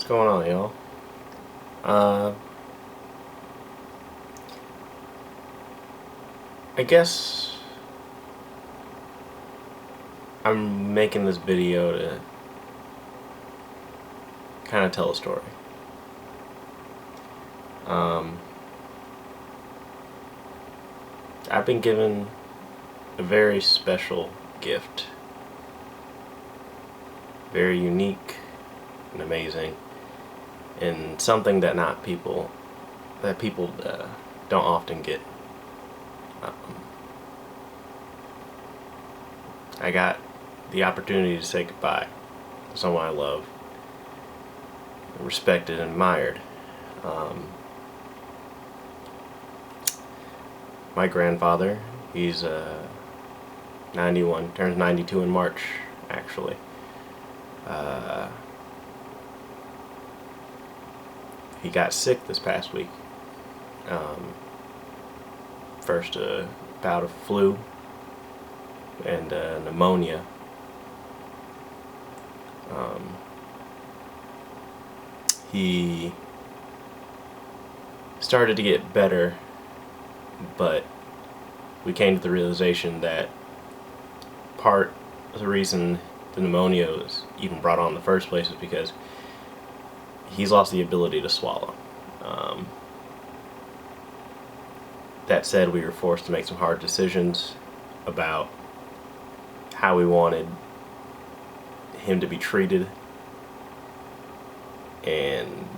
going on, y'all? Uh, I guess I'm making this video to kind of tell a story. Um, I've been given a very special gift, very unique and amazing, and something that people don't often get. Um, I got the opportunity to say goodbye to someone I love, respected and admired. Um, my grandfather, he's 91, turns 92 in March, actually. He got sick this past week. First a bout of flu and pneumonia. He started to get better, but we came to the realization that part of the reason the pneumonia was even brought on in the first place is because he's lost the ability to swallow. That said, we were forced to make some hard decisions about how we wanted him to be treated and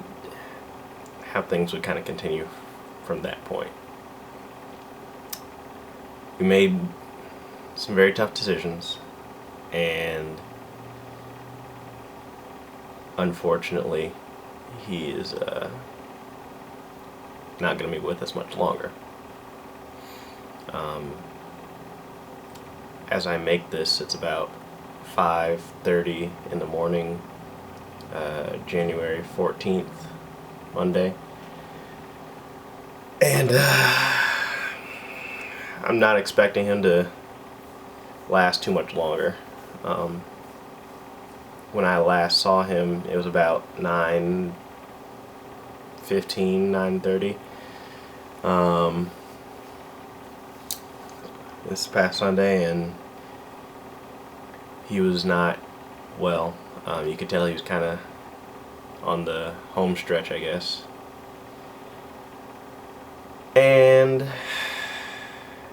how things would kind of continue from that point. We made some very tough decisions, and unfortunately he is not going to be with us much longer. As I make this, it's about 5:30 in the morning, January 14th, Monday, and I'm not expecting him to last too much longer. When I last saw him, it was about 9:15, 9:30. This past Sunday, and he was not well. You could tell he was kind of on the home stretch, I guess. And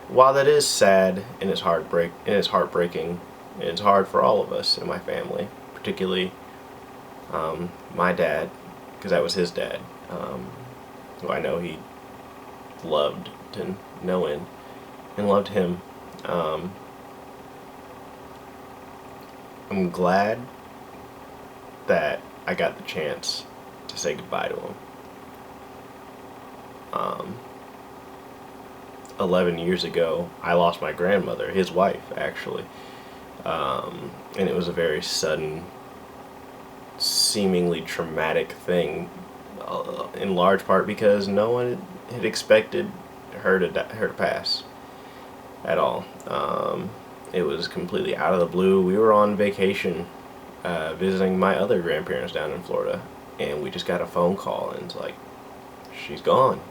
while that is sad and it's heartbreaking, and it's hard for all of us in my family, particularly my dad, because that was his dad, who I know he loved to no end, and loved him. I'm glad that I got the chance to say goodbye to him. 11 years ago, I lost my grandmother, his wife, actually. And it was a very sudden, seemingly traumatic thing, in large part because no one had expected her to pass at all. It was completely out of the blue. We were on vacation visiting my other grandparents down in Florida, and we just got a phone call, and it's like, she's gone.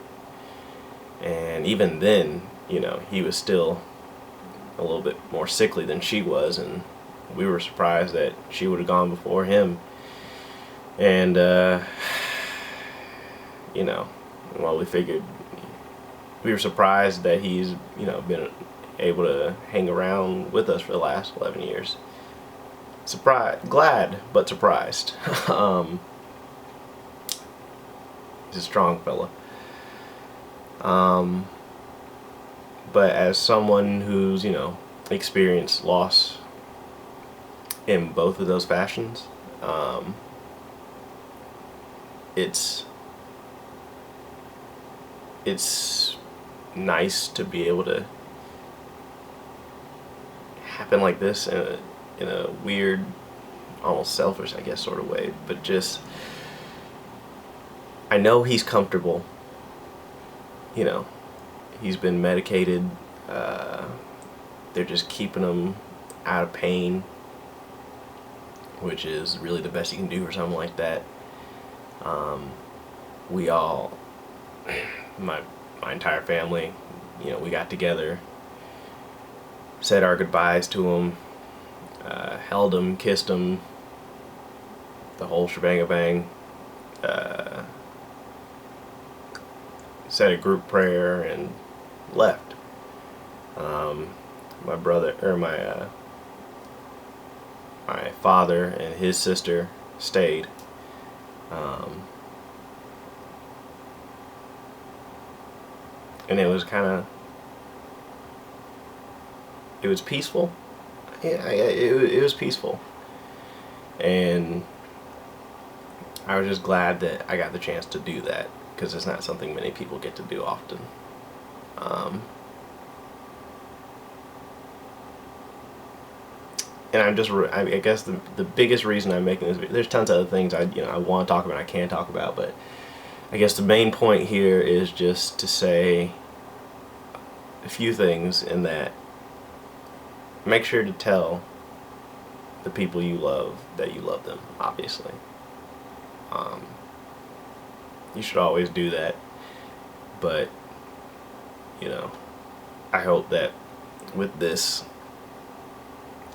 And even then, he was still a little bit more sickly than she was, and we were surprised that she would have gone before him. And well, we were surprised that he's been able to hang around with us for the last 11 years. Glad, but surprised. He's a strong fella. But as someone who's experienced loss in both of those fashions, it's nice to be able to happen like this in a weird, almost selfish, I guess, sort of way. But just, I know he's comfortable. He's been medicated. They're just keeping him out of pain, which is really the best you can do for something like that. We all, my entire family, we got together, said our goodbyes to him, held him, kissed him, the whole shebang. Said a group prayer and left. My brother, or my father and his sister stayed. And it was it was peaceful. Yeah, it was peaceful. And I was just glad that I got the chance to do that, because it's not something many people get to do often. And I guess the biggest reason I'm making this video, there's tons of other things I want to talk about, I can talk about, but I guess the main point here is just to say a few things, in that make sure to tell the people you love that you love them, obviously. You should always do that, but I hope that with this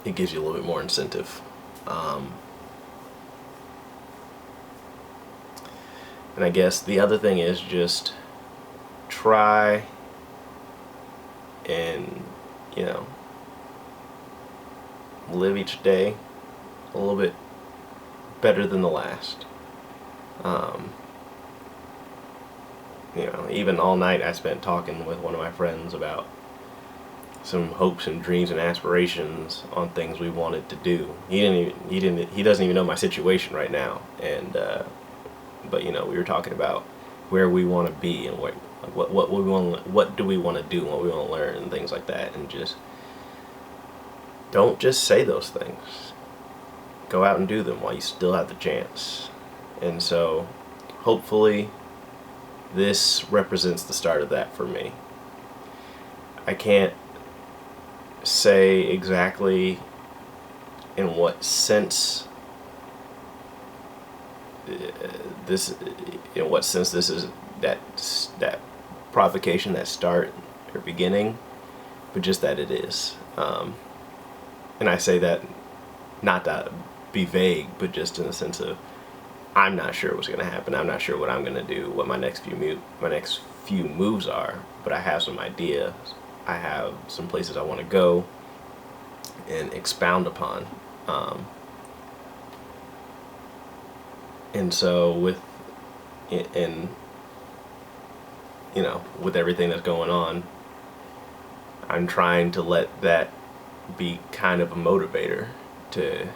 it gives you a little bit more incentive. And I guess the other thing is just try and live each day a little bit better than the last. Even all night I spent talking with one of my friends about some hopes and dreams and aspirations on things we wanted to do. He doesn't even know my situation right now, and but we were talking about where we want to be and what do we want to do and what we want to learn and things like that, and just don't just say those things. Go out and do them while you still have the chance. And so hopefully this represents the start of that for me. I can't say exactly in what sense this is that provocation, that start or beginning, but just that it is. And I say that not to be vague, but just in the sense of I'm not sure what's going to happen. I'm not sure what I'm going to do, what my next few moves are, but I have some ideas. I have some places I want to go and expound upon. And so with everything that's going on, I'm trying to let that be kind of a motivator to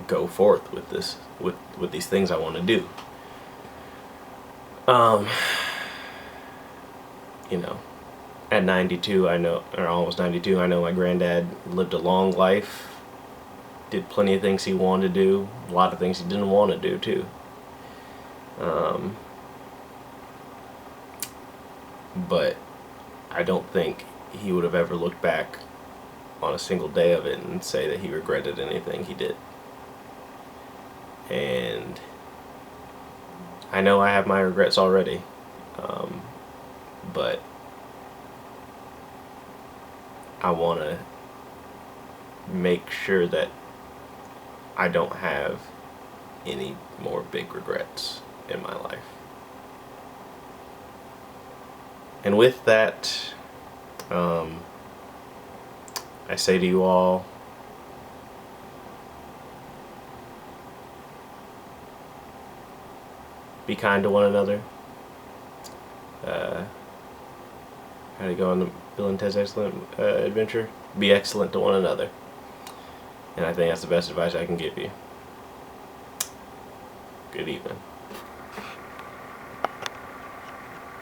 go forth with with these things I want to do. At 92, or almost 92, I know my granddad lived a long life, did plenty of things he wanted to do, a lot of things he didn't want to do too. But I don't think he would have ever looked back on a single day of it and say that he regretted anything he did. And I know I have my regrets already, but I want to make sure that I don't have any more big regrets in my life. And with that, I say to you all, be kind to one another. How to go on the Bill and Ted's Excellent Adventure? Be excellent to one another. And I think that's the best advice I can give you. Good evening.